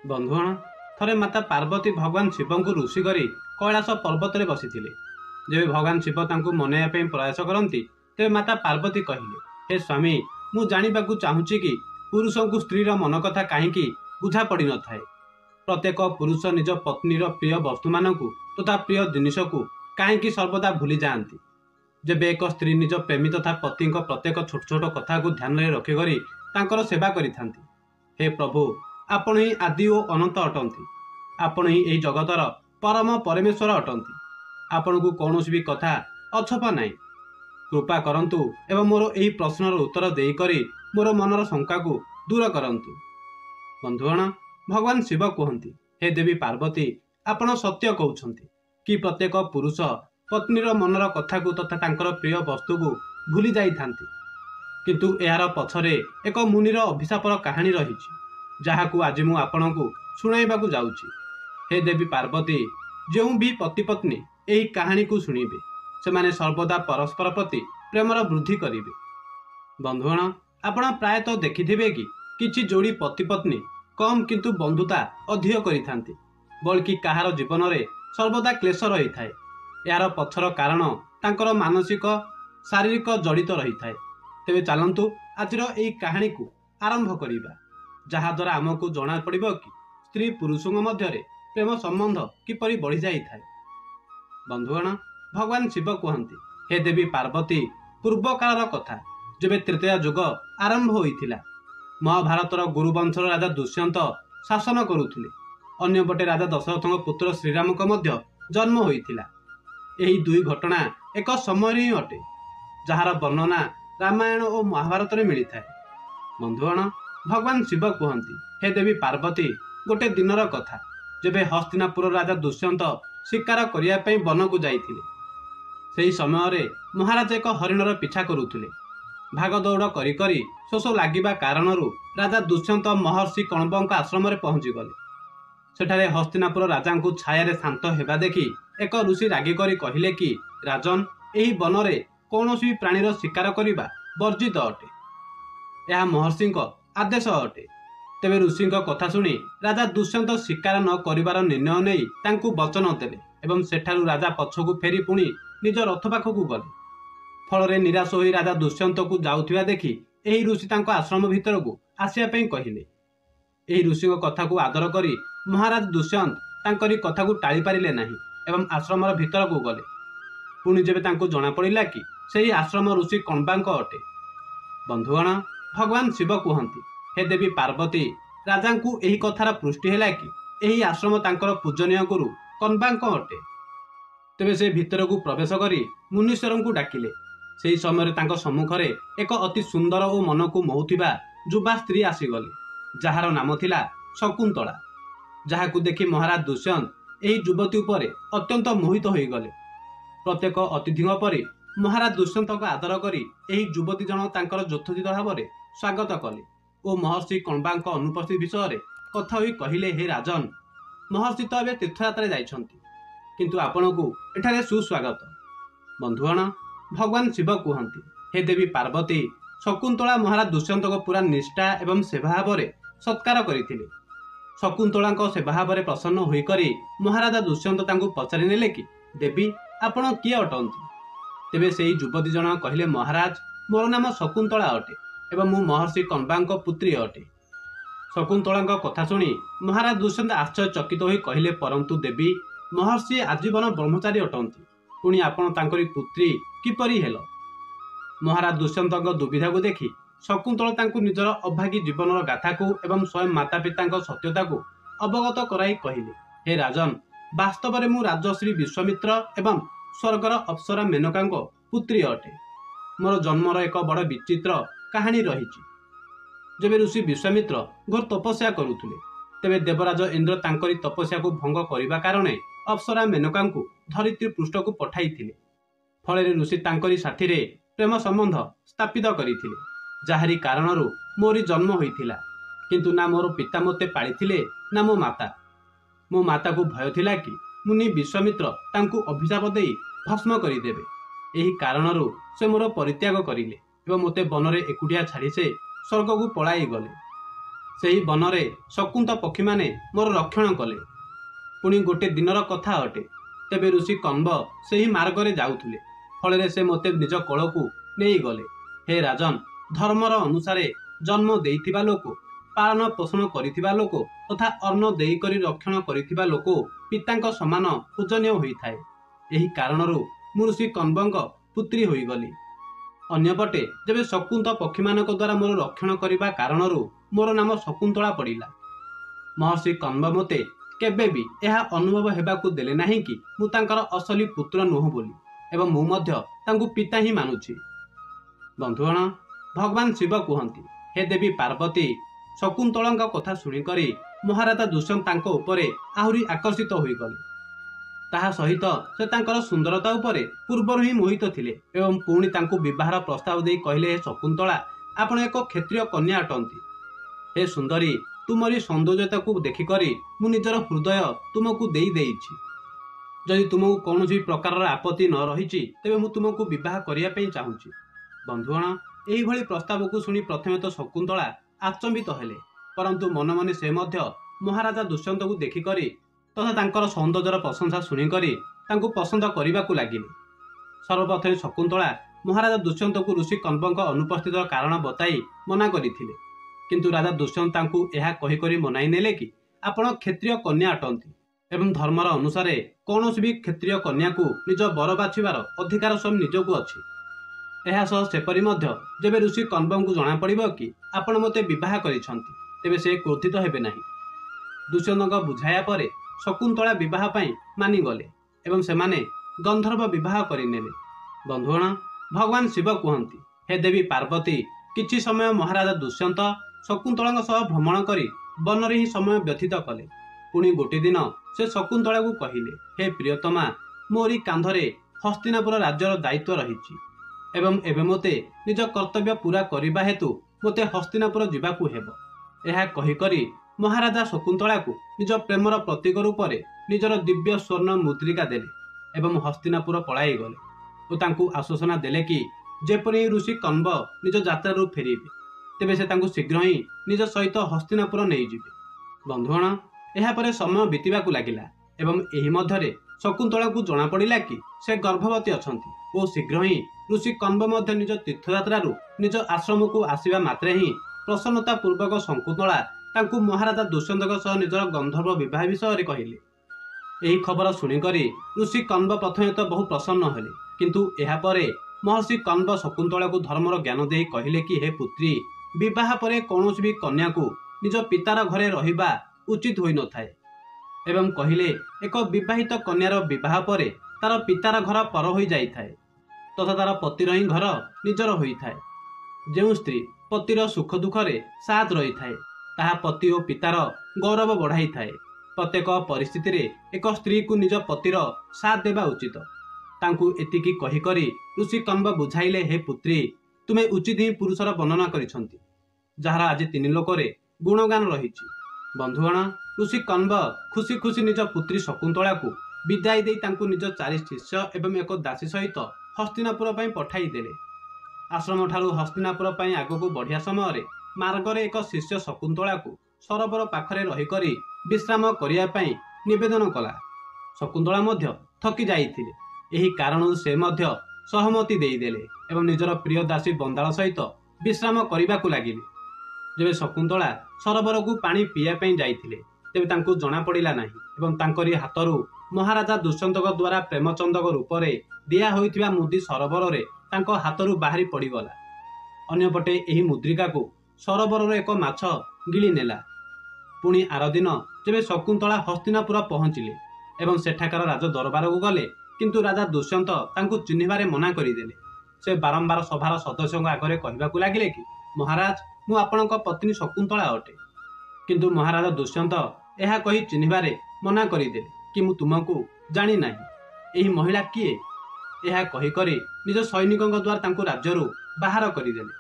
बंधुगण थरे माता पार्वती भगवान शिव को ऋषि कर कैलाश पर्वत में बसी जब भगवान शिव तांको मनैया प्रयास करती तेज माता पार्वती कहले, हे स्वामी मु जाना चाहूँगी कि पुरुष को स्त्री मन कथा कहीं बुझा पड़ न थाए। प्रत्येक पुरुष निज पत्नीर प्रिय वस्तु मान तथा प्रिय जिनिस को कहीं सर्वदा भूली जाती। जब एक स्त्री निज प्रेमी तथा पति प्रत्येक छोट छोट कथा को ध्यान में रखिकर सेवा करि। हे प्रभु आपण ही आदि और अनंत अटंती। आपण ही यही जगतर परम परमेश्वर अटंती। आपण को कौन भी कथा अछप नाई। कृपा करंतु एवं मोर यही प्रश्नर उत्तर देकरी मोर मनर शंका को दूर करंतु। बंधुगण भगवान शिव कहती, हे देवी पार्वती आपण सत्य कहते कि प्रत्येक पुरुष पत्नीर मनर कथा को तथा तांकर प्रिय वस्तु को भूली जाई थांती। किंतु यार पछरे एक मुनिर अभिशापर कहानी रही जहाकू आज मु आपण को शुणाइबा को जाउछि। हे देवी पार्वती जो भी पति पत्नी यही कहानी को शुणिबे से सर्वदा परस्पर प्रति प्रेमर वृद्धि करिवे। बंधुगण आपण प्रायतः देखिथिबे कि किछि जोड़ी पति पत्नी कम किंतु बंधुता अधिक करिथांती, बल्कि कहार जीवन में सर्वदा क्लेश रही थाए। यार पछर कारण तांकर मानसिक शारीरिक जड़ित रही थाए। तेबे चलंतु आजिर एही कहानी को आरंभ करिबा, जहाद्वारा आमको जना पड़िबो कि स्त्री पुरुषों मध्य प्रेम संबंध किपरि बढ़ी जाई थाए। बंधुगण भगवान शिव कहती, हे देवी पार्वती पूर्व कालर कथा जबे तृतीय युग आरंभ होइथिला। महाभारतर गुरुवंशर राजा दुष्यंत शासन करुथिले। अन्यपटे राजा दशरथ पुत्र श्रीराम को मध्य जन्म होइथिला। एही दुई घटना एक समय ही अटे, जहार वर्णना रामायण और महाभारत में मिलता है। बंधुगण भगवान शिव कहती, हे देवी पार्वती गोटे दिनर कथा जबे हस्तिनापुर राजा दुष्यंत शिकार करने वन को जाइथिले। सेही समय रे महाराज एक हरिणर पिछा करुथिले। भाग दौड़ करी करी शोष लागिबा कारणरू राजा दुष्यंत महर्षि कण्वଙ୍କ आश्रम रे पहुंची गले। सेठारे हस्तिनापुर राजा को छाया शांत हेबा देखि एक ऋषि रागी करी कहिले कि राजन एही वन रे कौनसी प्राणीर शिकार करिबा वर्जित अटे। यह महर्षि आदेश अटे। तेबे ऋषि कथा शुणी राजा दुष्यंत शिकार न करिबार निर्णय नहीं तांकु वचन देले एवं सेठारु राजा पछकु फेरी पुणी निज रथ पाखकु गले। फल निराश होई राजा दुष्यंत को जाउथिबा देखि एही ऋषि तांको आश्रम भितर को आसिया पई कहिले। एही ऋषि कथा को आदर करी महाराज दुष्यंत तांकरी कथा को टाळी पारिले नाही एवं आश्रम भितर को गले। पुणी जेबे तांको जना पड़िला कि सेही आश्रम ऋषि कण्वाଙ୍କ अटे। बंधुगण भगवान शिव कहती, हे देवी पार्वती राजा को यही कथार पुष्टि है कि यही आश्रम तांकर पूजनीय गुरु कण्वाଙ୍କ अटे। तेबे से भितर को प्रवेश करी मुनीश्वर को डाकिले। सेही समय तांको सम्मुखरे एक अति सुंदर और मन को मोहुथिबा युवा स्त्री आसीगले, जार नाम थिला शकुंतला। जहाकू देखि महाराज दुष्यंत यही युवती उपरे अत्यंत मोहित हो गले। प्रत्येक अतिथि परि महाराज दुष्यंत आदर करी यही युवती जन तांकर यथोचित भाव में स्वागत कले और महर्षि कण्वाଙ୍କ अनुपस्थित विषय कथा होई कहिले, हे राजन महर्षि तो एवं तीर्थयात्रा जाइछंती किंतु आपण को एठारे सुस्वागत। बंधुगण भगवान शिव कहती, हे देवी पार्वती शकुंतला महाराज दुष्यंत को पूरा निष्ठा एवं सेवा भाव सत्कार करथिले। शकुंतला सेवा भाव प्रसन्न होईकरी महाराजा दुष्यंत तांको पचारि नेले कि देवी आपण किए अटंती। तेबे सेही युवती जन कहिले, महाराज मोर नाम शकुंतला अटे एवं मु महर्षि कण्वाଙ୍କ पुत्री अटे। शकुंतला कथा शुणी महाराज दुष्यंत आश्चर्यचकित होई कहिले, परंतु देवी महर्षि आजीवन ब्रह्मचारी अटंती, पुणी आपण तांकरी पुत्री किपरि हेल। महाराज दुष्यंत दुविधा को देखि शकुंतला तांकु निजर अभागी जीवनर गाथा को एवं स्वयं माता पिता सत्यता को अवगत कराई कहिले, हे राजन वास्तव में मु राजश्री विश्वामित्र एवं स्वर्गर अप्सरा मेनका पुत्री अटे। मोर जन्मर एक बड़ विचित्र कहानी रही। जब ऋषि विश्वामित्र घोर तपस्या करुले तेबे देवराज इंद्र तांकरी तपस्या को भंग करने कारण अप्सरा मेनका धरित्री पृष्ठ को पठाई। फल ऋषि तांकरी साथी रे प्रेम संबंध स्थापित करथिले, जाहारी कारणरू मोरी जन्म होइथिला। किंतु ना मोर पिता मते पालिथिले ना मो माता। मो माता को भय थिला कि मुनि विश्वामित्र तांकु अभिशाप देई भस्म करिदेबे। एही कारणरू से मोर परित्याग करिले एवं मते बनरे एकुटिया छाड़ी से स्वर्ग को पलाई गले। ସେହି ବନରେ ଶକୁନ୍ତ ପକ୍ଷୀମାନେ ମୋର ରକ୍ଷଣ କଲେ। ପୁଣି ଗୋଟିଏ ଦିନର କଥା ଅଟେ। ତେବେ ଋଷି କନ୍ବ ସେହି ମାର୍ଗରେ ଯାଉଥିଲେ। ଫଳରେ ସେ ମୋତେ ନିଜ କୋଳକୁ ନେଇଗଲେ। ହେ ରାଜନ୍, ଧର୍ମର ଅନୁସାରେ ଜନ୍ମ ଦେଇଥିବା ଲୋକ, ପାଳନ ପୋଷଣ କରିଥିବା ଲୋକ ତଥା ଅନ୍ନ ଦେଇକରି ରକ୍ଷଣ କରିଥିବା ଲୋକ ପିତାଙ୍କ ସମାନ ପୂଜନୀୟ ହୋଇଥାଏ। ଏହି କାରଣରୁ ମୁଁ ଋଷି କନ୍ବଙ୍କ ପୁତ୍ରୀ ହୋଇଗଲି। ଅନ୍ୟପଟେ ଯେବେ ଶକୁନ୍ତ ପକ୍ଷୀମାନଙ୍କ ଦ୍ୱାରା ମୋର ରକ୍ଷଣ କରିବା କାରଣରୁ ମୋର ନାମ ଶକୁନ୍ତଳା ପଡ଼ିଲା। ମହର୍ଷି କନ୍ବ ମୋତେ କେବେ ବି ଏହା ଅନୁଭବ ହେବାକୁ ଦେଲେ ନାହିଁ କି ମୁଁ ତାଙ୍କର ଅସଲି ପୁତ୍ର ନୁହଁ ବୋଲି, ଏବଂ ମୁଁ ମଧ୍ୟ ତାଙ୍କୁ ପିତା ହିଁ ମାନୁଛି। ବନ୍ଧୁଗଣ, ଭଗବାନ ଶିବ କୁହନ୍ତି, ହେ ଦେବୀ ପାର୍ବତୀ, ଶକୁନ୍ତଳାଙ୍କ କଥା ଶୁଣିକରି ମହାରାଜା ଦୁଷ୍ୟନ୍ତ ତାଙ୍କ ଉପରେ ଆହୁରି ଆକର୍ଷିତ ହୋଇଗଲେ। ତାହା ସହିତ ସେ ତାଙ୍କର ସୁନ୍ଦରତା ଉପରେ ପୂର୍ବରୁ ହିଁ ମୋହିତ ଥିଲେ ଏବଂ ପୁଣି ତାଙ୍କୁ ବିବାହର ପ୍ରସ୍ତାବ ଦେଇ କହିଲେ, ହେ ଶକୁନ୍ତଳା, ଆପଣ ଏକ କ୍ଷତ୍ରିୟ କନ୍ୟା ଅଟନ୍ତି। ହେ ସୁନ୍ଦରୀ, ତୁମରି ସୌନ୍ଦର୍ଯ୍ୟତାକୁ ଦେଖିକରି ମୁଁ ନିଜର ହୃଦୟ ତୁମକୁ ଦେଇଛି। ଯଦି ତୁମକୁ କୌଣସି ପ୍ରକାରର ଆପତ୍ତି ନ ରହିଛି ତେବେ ମୁଁ ତୁମକୁ ବିବାହ କରିବା ପାଇଁ ଚାହୁଁଛି। ବନ୍ଧୁଗଣ, ଏହିଭଳି ପ୍ରସ୍ତାବକୁ ଶୁଣି ପ୍ରଥମେ ତ ଶକୁନ୍ତଳା ଆଚମ୍ବିତ ହେଲେ, ପରନ୍ତୁ ମନେ ମନେ ସେ ମଧ୍ୟ ମହାରାଜା ଦୁଷ୍ୟନ୍ତକୁ ଦେଖିକରି ତଥା ତାଙ୍କର ସୌନ୍ଦର୍ଯ୍ୟର ପ୍ରଶଂସା ଶୁଣିକରି ତାଙ୍କୁ ପସନ୍ଦ କରିବାକୁ ଲାଗିଲେ। ସର୍ବପ୍ରଥମେ ଶକୁନ୍ତଳା ମହାରାଜା ଦୁଷ୍ୟନ୍ତକୁ ଋଷି କନ୍ବଙ୍କ ଅନୁପସ୍ଥିତିର କାରଣ ବତାଇ ମନା କରିଥିଲେ। କିନ୍ତୁ ରାଜା ଦୁଷ୍ୟନ୍ତ ତାଙ୍କୁ ଏହା କହିକରି ମନାଇ ନେଲେ କି ଆପଣ କ୍ଷତ୍ରିୟ କନ୍ୟା ଅଟନ୍ତି ଏବଂ ଧର୍ମର ଅନୁସାରେ କୌଣସି ବି କ୍ଷତ୍ରିୟ କନ୍ୟାକୁ ନିଜ ବର ବାଛିବାର ଅଧିକାର ସ୍ୱୟଂ ନିଜକୁ ଅଛି। ଏହା ସହ ସେପରି ମଧ୍ୟ ଯେବେ ଋଷି କନ୍ବଙ୍କୁ ଜଣାପଡ଼ିବ କି ଆପଣ ମୋତେ ବିବାହ କରିଛନ୍ତି ତେବେ ସେ କ୍ରୋଧିତ ହେବେ ନାହିଁ। ଦୁଷ୍ୟନ୍ତଙ୍କ ବୁଝାଇବା ପରେ ଶକୁନ୍ତଳା ବିବାହ ପାଇଁ ମାନିଗଲେ ଏବଂ ସେମାନେ ଗନ୍ଧର୍ବ ବିବାହ କରିନେଲେ। ବନ୍ଧୁଗଣ, ଭଗବାନ ଶିବ କୁହନ୍ତି, ହେ ଦେବୀ ପାର୍ବତୀ, କିଛି ସମୟ ମହାରାଜା ଦୁଷ୍ୟନ୍ତ ଶକୁନ୍ତଳାଙ୍କ ସହ ଭ୍ରମଣ କରି ବନରେ ହିଁ ସମୟ ବ୍ୟତୀତ କଲେ। ପୁଣି ଗୋଟିଏ ଦିନ ସେ ଶକୁନ୍ତଳାକୁ କହିଲେ, ହେ ପ୍ରିୟତମା, ମୋରି କାନ୍ଧରେ ହସ୍ତିନାପୁର ରାଜ୍ୟର ଦାୟିତ୍ୱ ରହିଛି ଏବଂ ଏବେ ମୋତେ ନିଜ କର୍ତ୍ତବ୍ୟ ପୂରା କରିବା ହେତୁ ମୋତେ ହସ୍ତିନାପୁର ଯିବାକୁ ହେବ। ଏହା କହିକରି ମହାରାଜା ଶକୁନ୍ତଳାକୁ ନିଜ ପ୍ରେମର ପ୍ରତୀକ ରୂପରେ ନିଜର ଦିବ୍ୟ ସ୍ୱର୍ଣ୍ଣ ମୁଦ୍ରିକା ଦେଲେ ଏବଂ ହସ୍ତିନାପୁର ପଳାଇଗଲେ ଓ ତାଙ୍କୁ ଆଶ୍ୱାସନା ଦେଲେ କି ଯେପରି ଋଷି କନ୍ବ ନିଜ ଯାତ୍ରାରୁ ଫେରିବେ ତେବେ ସେ ତାଙ୍କୁ ଶୀଘ୍ର ହିଁ ନିଜ ସହିତ ହସ୍ତିନାପୁର ନେଇଯିବେ। ବନ୍ଧୁଗଣ, ଏହାପରେ ସମୟ ବିତିବାକୁ ଲାଗିଲା ଏବଂ ଏହି ମଧ୍ୟରେ ଶକୁନ୍ତଳାକୁ ଜଣାପଡ଼ିଲା କି ସେ ଗର୍ଭବତୀ ଅଛନ୍ତି ଓ ଶୀଘ୍ର ହିଁ ଋଷି କନ୍ବ ମଧ୍ୟ ନିଜ ତୀର୍ଥଯାତ୍ରାରୁ ନିଜ ଆଶ୍ରମକୁ ଆସିବା ମାତ୍ରେ ହିଁ ପ୍ରସନ୍ନତା ପୂର୍ବକ ଶକୁନ୍ତଳା ତାଙ୍କୁ ମହାରାଜା ଦୁଷ୍ୟନ୍ତଙ୍କ ସହ ନିଜର ଗନ୍ଧର୍ବ ବିବାହ ବିଷୟରେ କହିଲେ। ଏହି ଖବର ଶୁଣିକରି ଋଷି କନ୍ବ ପ୍ରଥମେ ତ ବହୁ ପ୍ରସନ୍ନ ହେଲେ, କିନ୍ତୁ ଏହାପରେ ମହର୍ଷି କନ୍ବ ଶକୁନ୍ତଳାକୁ ଧର୍ମର ଜ୍ଞାନ ଦେଇ କହିଲେ କି ହେ ପୁତ୍ରୀ, ବିବାହ ପରେ କୌଣସି ବି କନ୍ୟାକୁ ନିଜ ପିତାର ଘରେ ରହିବା ଉଚିତ ହୋଇନଥାଏ ଏବଂ କହିଲେ ଏକ ବିବାହିତ କନ୍ୟାର ବିବାହ ପରେ ତାର ପିତାର ଘର ପର ହୋଇଯାଇଥାଏ ତଥା ତାର ପତିର ହିଁ ଘର ନିଜର ହୋଇଥାଏ। ଯେଉଁ ସ୍ତ୍ରୀ ପତିର ସୁଖ ଦୁଃଖରେ ସାଥ ରହିଥାଏ ତାହା ପତି ଓ ପିତାର ଗୌରବ ବଢ଼ାଇଥାଏ। ପ୍ରତ୍ୟେକ ପରିସ୍ଥିତିରେ ଏକ ସ୍ତ୍ରୀକୁ ନିଜ ପତିର ସାଥ ଦେବା ଉଚିତ। ତାଙ୍କୁ ଏତିକି କହିକରି ଋଷି କନ୍ବ ବୁଝାଇଲେ, ହେ ପୁତ୍ରୀ, ତୁମେ ଉଚିତ ହିଁ ପୁରୁଷର ବର୍ଣ୍ଣନା କରିଛନ୍ତି ଯାହାର ଆଜି 3 ଲୋକରେ ଗୁଣଗାନ ରହିଛି। ବନ୍ଧୁଗଣ, ଋଷି କନ୍ବ ଖୁସି ଖୁସି ନିଜ ପୁତ୍ରୀ ଶକୁନ୍ତଳାକୁ ବିଦାୟ ଦେଇ ତାଙ୍କୁ ନିଜ 4 ଶିଷ୍ୟ ଏବଂ ଏକ ଦାସୀ ସହିତ ହସ୍ତିନାପୁର ପାଇଁ ପଠାଇ ଦେଲେ। ଆଶ୍ରମ ଠାରୁ ହସ୍ତିନାପୁର ପାଇଁ ଆଗକୁ ବଢ଼ିବା ସମୟରେ ମାର୍ଗରେ ଏକ ଶିଷ୍ୟ ଶକୁନ୍ତଳାକୁ ସରୋବର ପାଖରେ ରହିକରି ବିଶ୍ରାମ କରିବା ପାଇଁ ନିବେଦନ କଲା। ଶକୁନ୍ତଳା ମଧ୍ୟ ଥକି ଯାଇଥିଲେ। ଏହି କାରଣରୁ ସେ ମଧ୍ୟ ସହମତି ଦେଇଦେଲେ ଏବଂ ନିଜର ପ୍ରିୟ ଦାସୀ ବନ୍ଦାଳ ସହିତ ବିଶ୍ରାମ କରିବାକୁ ଲାଗିଲେ। ଯେବେ ଶକୁନ୍ତଳା ସରୋବରକୁ ପାଣି ପିଇବା ପାଇଁ ଯାଇଥିଲେ ତେବେ ତାଙ୍କୁ ଜଣାପଡ଼ିଲା ନାହିଁ ଏବଂ ତାଙ୍କରି ହାତରୁ ମହାରାଜା ଦୁଷ୍ୟନ୍ତଙ୍କ ଦ୍ୱାରା ପ୍ରେମଚନ୍ଦକ ରୂପରେ ଦିଆ ହୋଇଥିବା ମୁଦି ସରୋବରରେ ତାଙ୍କ ହାତରୁ ବାହାରି ପଡ଼ିଗଲା। ଅନ୍ୟପଟେ ଏହି ମୁଦ୍ରିକାକୁ ସରୋବରର ଏକ ମାଛ ଗିଳି ନେଲା। ପୁଣି ଆର ଦିନ ଯେବେ ଶକୁନ୍ତଳା ହସ୍ତିନାପୁର ପହଞ୍ଚିଲେ ଏବଂ ସେଠାକାର ରାଜ ଦରବାରକୁ ଗଲେ କିନ୍ତୁ ରାଜା ଦୁଷ୍ୟନ୍ତ ତାଙ୍କୁ ଚିହ୍ନିବାରେ ମନା କରିଦେଲେ। ସେ ବାରମ୍ବାର ସଭାର ସଦସ୍ୟଙ୍କ ଆଗରେ କହିବାକୁ ଲାଗିଲେ କି ମହାରାଜ, ମୁଁ ଆପଣଙ୍କ ପତ୍ନୀ ଶକୁନ୍ତଳା ଅଟେ। କିନ୍ତୁ ମହାରାଜା ଦୁଷ୍ୟନ୍ତ ଏହା କହି ଚିହ୍ନିବାରେ ମନା କରିଦେଲେ କି ମୁଁ ତୁମକୁ ଜାଣି ନାହିଁ, ଏହି ମହିଳା କିଏ? ଏହା କହିକରି ନିଜ ସୈନିକଙ୍କ ଦ୍ୱାରା ତାଙ୍କୁ ରାଜ୍ୟରୁ ବାହାର କରିଦେଲେ।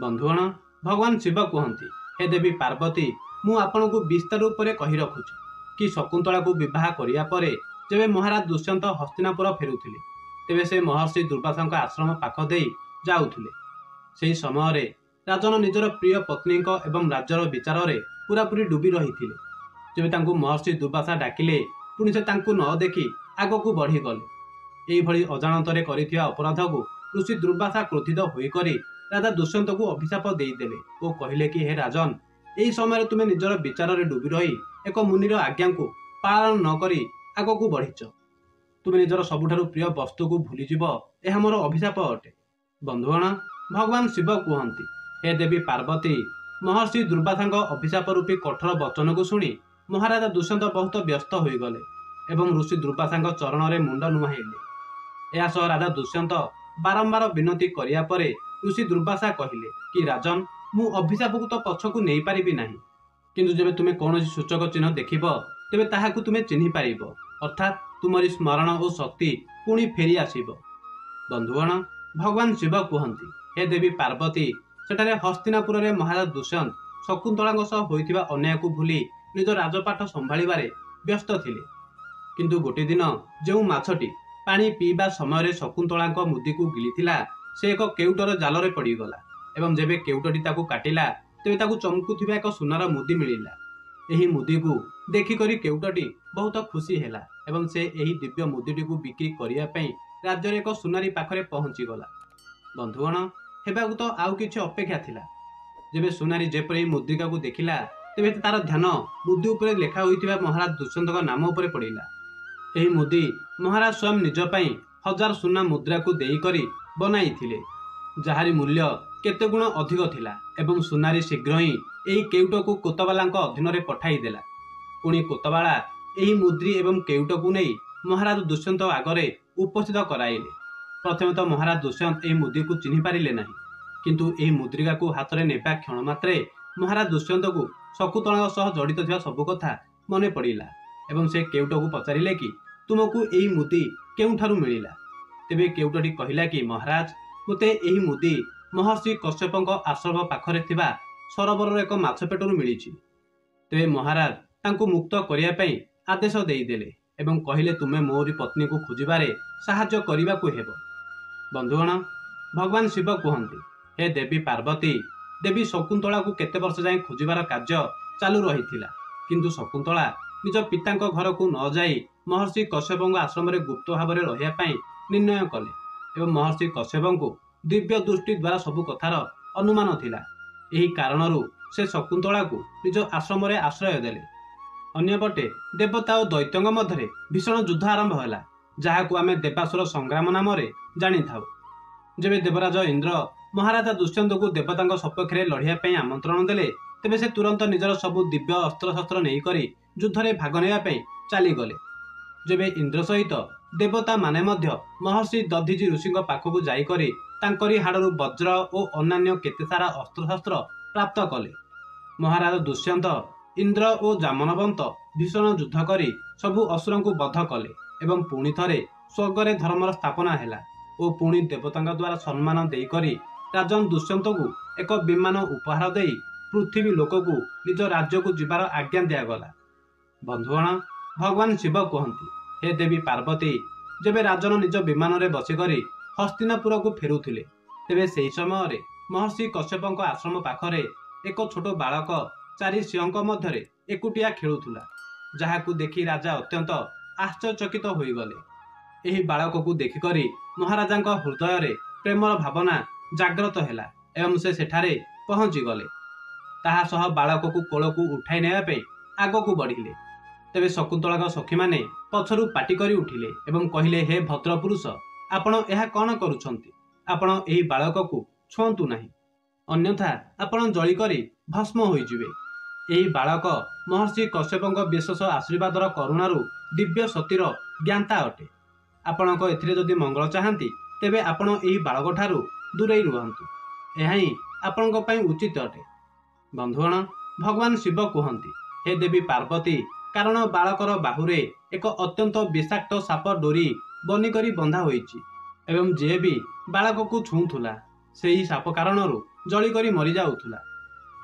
ବନ୍ଧୁଗଣ, ଭଗବାନ ଶିବ କୁହନ୍ତି, ହେ ଦେବୀ ପାର୍ବତୀ, ମୁଁ ଆପଣଙ୍କୁ ବିସ୍ତାର ଉପରେ କହି ରଖୁଛି କି ଶକୁନ୍ତଳାକୁ ବିବାହ କରିବା ପରେ ଯେବେ ମହାରାଜ ଦୁଷ୍ୟନ୍ତ ହସ୍ତିନାପୁର ଫେରୁଥିଲେ ତେବେ ସେ ମହର୍ଷି ଦୁର୍ବାସାଙ୍କ ଆଶ୍ରମ ପାଖ ଦେଇ ଯାଉଥିଲେ। ସେହି ସମୟରେ ରାଜନ ନିଜର ପ୍ରିୟ ପତ୍ନୀଙ୍କ ଏବଂ ରାଜ୍ୟର ବିଚାରରେ ପୁରାପୁରି ଡୁବି ରହିଥିଲେ। ଯେବେ ତାଙ୍କୁ ମହର୍ଷି ଦୁର୍ବାସା ଡାକିଲେ, ପୁଣି ସେ ତାଙ୍କୁ ନ ଦେଖି ଆଗକୁ ବଢ଼ିଗଲେ। ଏଇଭଳି ଅଜାଣତରେ କରିଥିବା ଅପରାଧକୁ ଋଷି ଦୁର୍ବାସା କ୍ରୋଧିତ ହୋଇକରି ରାଜା ଦୁଷ୍ୟନ୍ତକୁ ଅଭିଶାପ ଦେଇଦେଲେ ଓ କହିଲେ କି, ହେ ରାଜନ, ଏହି ସମୟରେ ତୁମେ ନିଜର ବିଚାରରେ ଡୁବି ରହି ଏକ ମୁନିର ଆଜ୍ଞାକୁ ପାଳନ ନ କରି ଆଗକୁ ବଢ଼ିଛ। ତୁମେ ନିଜର ସବୁଠାରୁ ପ୍ରିୟ ବସ୍ତୁକୁ ଭୁଲିଯିବ, ଏହା ମୋର ଅଭିଶାପ ଅଟେ। ବନ୍ଧୁଗଣ, ଭଗବାନ ଶିବ କୁହନ୍ତି, ହେ ଦେବୀ ପାର୍ବତୀ, ମହର୍ଷି ଦୁର୍ବାସାଙ୍କ ଅଭିଶାପ ରୂପୀ କଠୋର ବଚନକୁ ଶୁଣି ମହାରାଜା ଦୁଷ୍ୟନ୍ତ ବହୁତ ବ୍ୟସ୍ତ ହୋଇଗଲେ ଏବଂ ଋଷି ଦୁର୍ବାସାଙ୍କ ଚରଣରେ ମୁଣ୍ଡ ନୁଆଁଇଲେ। ଏହା ସହ ରାଜା ଦୁଷ୍ୟନ୍ତ ବାରମ୍ବାର ବିନତି କରିବା ପରେ ଋଷି ଦୁର୍ବାସା କହିଲେ କି, ରାଜନ, ମୁଁ ଅଭିଶାପକୁ ତ ପଛକୁ ନେଇପାରିବି ନାହିଁ, କିନ୍ତୁ ଯେବେ ତୁମେ କୌଣସି ସୂଚକ ଚିହ୍ନ ଦେଖିବ, ତେବେ ତାହାକୁ ତୁମେ ଚିହ୍ନି ପାରିବ, ଅର୍ଥାତ୍ ତୁମରି ସ୍ମରଣ ଓ ଶକ୍ତି ପୁଣି ଫେରି ଆସିବ। ବନ୍ଧୁଗଣ, ଭଗବାନ ଶିବ କୁହନ୍ତି, ହେ ଦେବୀ ପାର୍ବତୀ, ସେଠାରେ ହସ୍ତିନାପୁରରେ ମହାରାଜ ଦୁଷ୍ୟନ୍ତ ଶକୁନ୍ତଳାଙ୍କ ସହ ହୋଇଥିବା ଅନ୍ୟାୟକୁ ଭୁଲି ନିଜ ରାଜପାଠ ସମ୍ଭାଳିବାରେ ବ୍ୟସ୍ତ ଥିଲେ। କିନ୍ତୁ ଗୋଟିଏ ଦିନ ଯେଉଁ ମାଛଟି ପାଣି ପିଇବା ସମୟରେ ଶକୁନ୍ତଳାଙ୍କ ମୁଦିକୁ ଗିଳିଥିଲା, ସେ ଏକ କେଉଟର ଜାଲରେ ପଡ଼ିଗଲା ଏବଂ ଯେବେ କେଉଟଟି ତାକୁ କାଟିଲା, ତେବେ ତାକୁ ଚମକୁଥିବା ଏକ ସୁନାର ମୁଦି ମିଳିଲା। ଏହି ମୁଦିକୁ ଦେଖିକରି କେଉଟଟି ବହୁତ ଖୁସି ହେଲା ଏବଂ ସେ ଏହି ଦିବ୍ୟ ମୁଦିଟିକୁ ବିକ୍ରି କରିବା ପାଇଁ ରାଜ୍ୟରେ ଏକ ସୁନାରୀ ପାଖରେ ପହଞ୍ଚିଗଲା। ବନ୍ଧୁଗଣ, ହେବାକୁ ତ ଆଉ କିଛି ଅପେକ୍ଷା ଥିଲା। ଯେବେ ସୁନାରୀ ଯେପରି ମୁଦ୍ରିକାକୁ ଦେଖିଲା, ତେବେ ତାର ଧ୍ୟାନ ମୁଦି ଉପରେ ଲେଖା ହୋଇଥିବା ମହାରାଜ ଦୁଷ୍ୟନ୍ତଙ୍କ ନାମ ଉପରେ ପଡ଼ିଲା। ଏହି ମୁଦି ମହାରାଜ ସ୍ୱୟଂ ନିଜ ପାଇଁ 1000 ସୁନା ମୁଦ୍ରାକୁ ଦେଇକରି ବନାଇଥିଲେ, ଯାହାରି ମୂଲ୍ୟ କେତେ ଗୁଣ ଅଧିକ ଥିଲା ଏବଂ ସୁନାରୀ ଶୀଘ୍ର ହିଁ ଏହି କେଉଟକୁ କୋତବାଲାଙ୍କ ଅଧୀନରେ ପଠାଇଦେଲା। ପୁଣି କୋତବାଲା ଏହି ମୁଦ୍ରି ଏବଂ କେଉଟକୁ ନେଇ ମହାରାଜ ଦୁଷ୍ୟନ୍ତ ଆଗରେ ଉପସ୍ଥିତ କରାଇଲେ। ପ୍ରଥମେ ତ ମହାରାଜ ଦୁଷ୍ୟନ୍ତ ଏହି ମୁଦିକୁ ଚିହ୍ନି ପାରିଲେ ନାହିଁ, କିନ୍ତୁ ଏହି ମୁଦ୍ରିକାକୁ ହାତରେ ନେବା କ୍ଷଣ ମାତ୍ରେ ମହାରାଜ ଦୁଷ୍ୟନ୍ତକୁ ଶକୁନ୍ତଳାଙ୍କ ସହ ଜଡ଼ିତ ଥିବା ସବୁ କଥା ମନେ ପଡ଼ିଲା ଏବଂ ସେ କେଉଟକୁ ପଚାରିଲେ କି, ତୁମକୁ ଏହି ମୁଦି କେଉଁଠାରୁ ମିଳିଲା? ତେବେ କେଉଟଟି କହିଲା କି, ମହାରାଜ, ମୋତେ ଏହି ମୁଦି ମହର୍ଷି କଶ୍ୟପଙ୍କ ଆଶ୍ରମ ପାଖରେ ଥିବା ସରୋବରର ଏକ ମାଛ ପେଟରୁ ମିଳିଛି। ତେବେ ମହାରାଜ ତାଙ୍କୁ ମୁକ୍ତ କରିବା ପାଇଁ ଆଦେଶ ଦେଇଦେଲେ ଏବଂ କହିଲେ, ତୁମେ ମୋରି ପତ୍ନୀକୁ ଖୋଜିବାରେ ସାହାଯ୍ୟ କରିବାକୁ ହେବ। ବନ୍ଧୁଗଣ, ଭଗବାନ ଶିବ କୁହନ୍ତି, ହେ ଦେବୀ ପାର୍ବତୀ, ଦେବୀ ଶକୁନ୍ତଳାକୁ କେତେ ବର୍ଷ ଯାଏଁ ଖୋଜିବାର କାର୍ଯ୍ୟ ଚାଲୁ ରହିଥିଲା, କିନ୍ତୁ ଶକୁନ୍ତଳା ନିଜ ପିତାଙ୍କ ଘରକୁ ନ ଯାଇ ମହର୍ଷି କଶ୍ୟପଙ୍କ ଆଶ୍ରମରେ ଗୁପ୍ତ ଭାବରେ ରହିବା ପାଇଁ ନିର୍ଣ୍ଣୟ କଲେ ଏବଂ ମହର୍ଷି କଶ୍ୟପଙ୍କୁ ଦିବ୍ୟ ଦୃଷ୍ଟି ଦ୍ୱାରା ସବୁ କଥାର ଅନୁମାନ ଥିଲା। ଏହି କାରଣରୁ ସେ ଶକୁନ୍ତଳାକୁ ନିଜ ଆଶ୍ରମରେ ଆଶ୍ରୟ ଦେଲେ। ଅନ୍ୟପଟେ ଦେବତା ଓ ଦୈତ୍ୟଙ୍କ ମଧ୍ୟରେ ଭୀଷଣ ଯୁଦ୍ଧ ଆରମ୍ଭ ହେଲା, ଯାହାକୁ ଆମେ ଦେବାସୁର ସଂଗ୍ରାମ ନାମରେ ଜାଣିଥାଉ। ଯେବେ ଦେବରାଜ ଇନ୍ଦ୍ର ମହାରାଜା ଦୁଷ୍ୟନ୍ତକୁ ଦେବତାଙ୍କ ସପକ୍ଷରେ ଲଢ଼ିବା ପାଇଁ ଆମନ୍ତ୍ରଣ ଦେଲେ, ତେବେ ସେ ତୁରନ୍ତ ନିଜର ସବୁ ଦିବ୍ୟ ଅସ୍ତ୍ରଶସ୍ତ୍ର ନେଇକରି ଯୁଦ୍ଧରେ ଭାଗ ନେବା ପାଇଁ ଚାଲିଗଲେ। ଯେବେ ଇନ୍ଦ୍ର ସହିତ ଦେବତା ମାନେ ମଧ୍ୟ ମହର୍ଷି ଦଧିଚି ଋଷିଙ୍କ ପାଖକୁ ଯାଇକରି ତାଙ୍କରି ହାଡ଼ରୁ ବଜ୍ର ଓ ଅନ୍ୟାନ୍ୟ କେତେ ସାରା ଅସ୍ତ୍ରଶସ୍ତ୍ର ପ୍ରାପ୍ତ କଲେ। ମହାରାଜ ଦୁଷ୍ୟନ୍ତ, ଇନ୍ଦ୍ର ଓ ଜାମନବନ୍ତ ଭୀଷଣ ଯୁଦ୍ଧ କରି ସବୁ ଅସୁରଙ୍କୁ ବଧ କଲେ ଏବଂ ପୁଣି ଥରେ ସ୍ୱର୍ଗରେ ଧର୍ମର ସ୍ଥାପନା ହେଲା ଓ ପୁଣି ଦେବତାଙ୍କ ଦ୍ୱାରା ସମ୍ମାନ ଦେଇକରି ରାଜନ ଦୁଷ୍ୟନ୍ତକୁ ଏକ ବିମାନ ଉପହାର ଦେଇ ପୃଥିବୀ ଲୋକକୁ ନିଜ ରାଜ୍ୟକୁ ଯିବାର ଆଜ୍ଞା ଦିଆଗଲା। ବନ୍ଧୁଗଣ, ଭଗବାନ ଶିବ କୁହନ୍ତି, ହେ ଦେବୀ ପାର୍ବତୀ, ଯେବେ ରାଜନ ନିଜ ବିମାନରେ ବସିକରି ହସ୍ତିନାପୁରକୁ ଫେରୁଥିଲେ, ତେବେ ସେହି ସମୟରେ ମହର୍ଷି କଶ୍ୟପଙ୍କ ଆଶ୍ରମ ପାଖରେ ଏକ ଛୋଟ ବାଳକ 4 ସିଂହଙ୍କ ମଧ୍ୟରେ ଏକୁଟିଆ ଖେଳୁଥିଲା, ଯାହାକୁ ଦେଖି ରାଜା ଅତ୍ୟନ୍ତ ଆଶ୍ଚର୍ଯ୍ୟଚକିତ ହୋଇଗଲେ। ଏହି ବାଳକକୁ ଦେଖିକରି ମହାରାଜାଙ୍କ ହୃଦୟରେ ପ୍ରେମର ଭାବନା ଜାଗ୍ରତ ହେଲା ଏବଂ ସେ ସେଠାରେ ପହଞ୍ଚିଗଲେ। ତାହା ସହ ବାଳକକୁ କୋଳକୁ ଉଠାଇ ନେବା ପାଇଁ ଆଗକୁ ବଢ଼ିଲେ। ତେବେ ଶକୁନ୍ତଳାଙ୍କ ସଖୀମାନେ ପଛରୁ ପାଟି କରି ଉଠିଲେ ଏବଂ କହିଲେ, ହେ ଭଦ୍ରପୁରୁଷ, ଆପଣ ଏହା କ'ଣ କରୁଛନ୍ତି? ଆପଣ ଏହି ବାଳକକୁ ଛୁଅନ୍ତୁ ନାହିଁ, ଅନ୍ୟଥା ଆପଣ ଜଳିକରି ଭସ୍ମ ହୋଇଯିବେ। ଏହି ବାଳକ ମହର୍ଷି କଶ୍ୟପଙ୍କ ବିଶେଷ ଆଶୀର୍ବାଦର କରୁଣାରୁ ଦିବ୍ୟ ସତୀର ଜ୍ଞାତା ଅଟେ। ଆପଣଙ୍କ ଏଥିରେ ଯଦି ମଙ୍ଗଳ ଚାହାନ୍ତି, ତେବେ ଆପଣ ଏହି ବାଳକଠାରୁ ଦୂରେଇ ରୁହନ୍ତୁ। ଏହା ହିଁ ଆପଣଙ୍କ ପାଇଁ ଉଚିତ ଅଟେ। ବନ୍ଧୁଗଣ, ଭଗବାନ ଶିବ କୁହନ୍ତି, ହେ ଦେବୀ ପାର୍ବତୀ, କାରଣ ବାଳକର ବାହୁରେ ଏକ ଅତ୍ୟନ୍ତ ବିଷାକ୍ତ ସାପ ଡୋରି ବନିକରି ବନ୍ଧା ହୋଇଛି ଏବଂ ଯିଏ ବି ବାଳକକୁ ଛୁଉଁଥିଲା, ସେହି ସାପ କାରଣରୁ ଜଳିକରି ମରିଯାଉଥିଲା।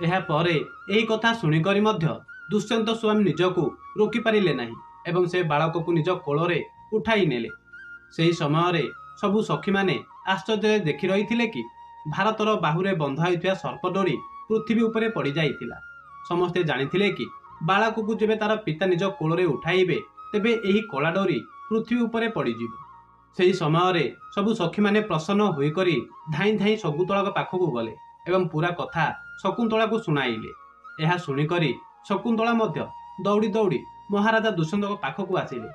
ଏହାପରେ ଏହି କଥା ଶୁଣିକରି ମଧ୍ୟ ଦୁଷ୍ୟନ୍ତ ସ୍ୱୟଂ ନିଜକୁ ରୋକିପାରିଲେ ନାହିଁ ଏବଂ ସେ ବାଳକକୁ ନିଜ କୋଳରେ ଉଠାଇ ନେଲେ। ସେହି ସମୟରେ ସବୁ ସଖୀମାନେ ଆଶ୍ଚର୍ଯ୍ୟରେ ଦେଖି ରହିଥିଲେ କି ଭାରतर बाहुरे बंधा होइथिबा सर्पडोरी पृथ्वी उपरे पड़ जाइथिला। समस्ते जानिथिले कि बालक को जेबे तार पिता निज कोଳରେ उठाइबे तेबे एही कला डोरी पृथ्वी उपरे पड़िजिब। सेही समय सबु सखी माने प्रसन्न होई करी धाई धाई शकुंतला पाखक गले एवं पूरा कथा शकुंतला को सुनाइले। यह शुणिकी शकुंतला मध्य दौड़ी दौड़ी महाराजा दुष्यंत पाखक आसिले।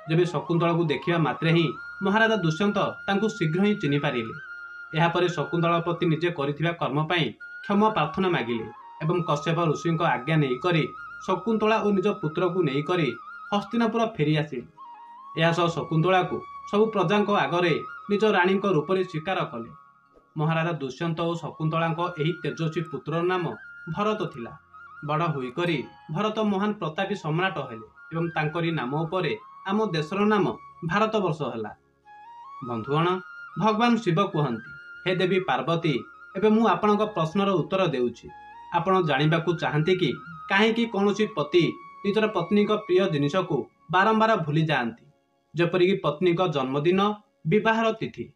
जेबे शकुंतला को देखिबा मात्रे ही महाराजा दुष्यंत तांकु शीघ्र ही चिन्हि पारिले। यापर शकुंतला प्रति निजे करिथिबा कर्म पई क्षमा प्रार्थना मागिले एवं कश्यप ऋषि आज्ञा नहीं करी शकुंतला और निज पुत्र को नहीं करी हस्तिनापुर फेरी आसिले। यह शकुंतला को सबु प्रजा आगरे निज रानी रूप में स्वीकार कले। महाराजा दुष्यंत और शकुंतला एही तेजस्वी पुत्र नाम भरत थिला। बड़ होईकरी भरत महान प्रतापी सम्राट हेले एवं तांकरी नाम उपरे आम देशर नाम भारत वर्ष है। बंधुगण, भगवान शिव कहती, हे देवी पार्वती, एबे मु आपणक प्रश्नर उत्तर देउछि। आपण जानिबाकू चाहंती कि काहेकि कौनसी पति निजर पत्नी प्रिय जिनिस को बारंबार भूली जाती, जेपरिक पत्नी जन्मदिन, विवाहर तिथि।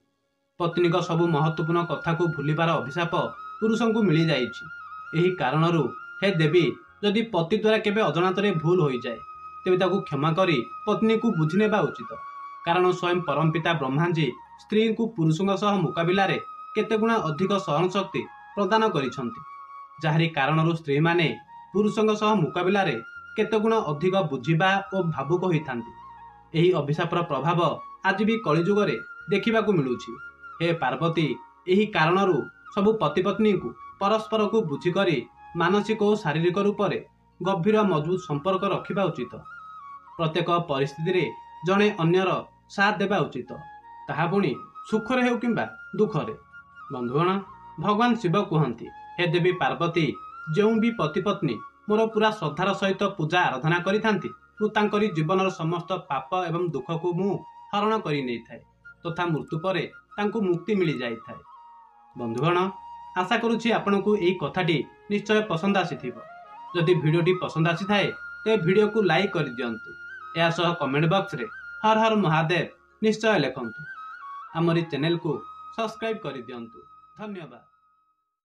पत्नी सबु महत्वपूर्ण कथा को भूलिबार अभिशाप पुरुष को मिल जाइछि। एही कारणरू हे देवी, जदि पति द्वारा केबे अजनातरे भूल हो जाए तेबे ताकू क्षमा करी पत्नी को बुझी नेबा उचित। कारण स्वयं परमपिता ब्रह्मा जी स्त्री को पुरुषों सह मुकाबिला रे केते गुणा अधिक सहन शक्ति प्रदान करिसंती, जाहरी कारणरू स्त्री माने पुरुषों सह मुकाबिला रे केते गुणा अधिक बुझिबा और भावुक होइथांती। एही अभिशापर प्रभाव आज भी कलिजुग रे देखिबाकू मिलुछि। हे पार्वती, एही कारणरू सबु पति पत्नी को परस्पर को बुझी करी मानसिक और शारीरिक रूप से गभीर मजबूत संपर्क रखिबा उचित। प्रत्येक परिस्थिति रे जणे अन्यर साथ देबा उचित, ताहा पुणी सुखरे हो किंबा दुखरे। बंधुगण, भगवान शिव कहती, हे देवी पार्वती, जो भी पति पत्नी मोर पूरा श्रद्धार सहित पूजा आराधना करिथांती, मु तांकरी जीवनर समस्त पाप एवं दुख को मु हरण करि नै थाए तथा मृत्यु परे तांकु मुक्ति मिल जाई थाए। बंधुगण, आशा करुछि आपनकु एही कथाटी निश्चय पसंद आसीथिबो। जदि भिडियोटी पसंद आसी थाए ते भिडियो को लाइक कर दियंतु। या सह कमेंट बॉक्स रे हर हर महादेव निश्चय लिखंतु। हमरी चैनल को सब्सक्राइब कर दियंतु। धन्यवाद।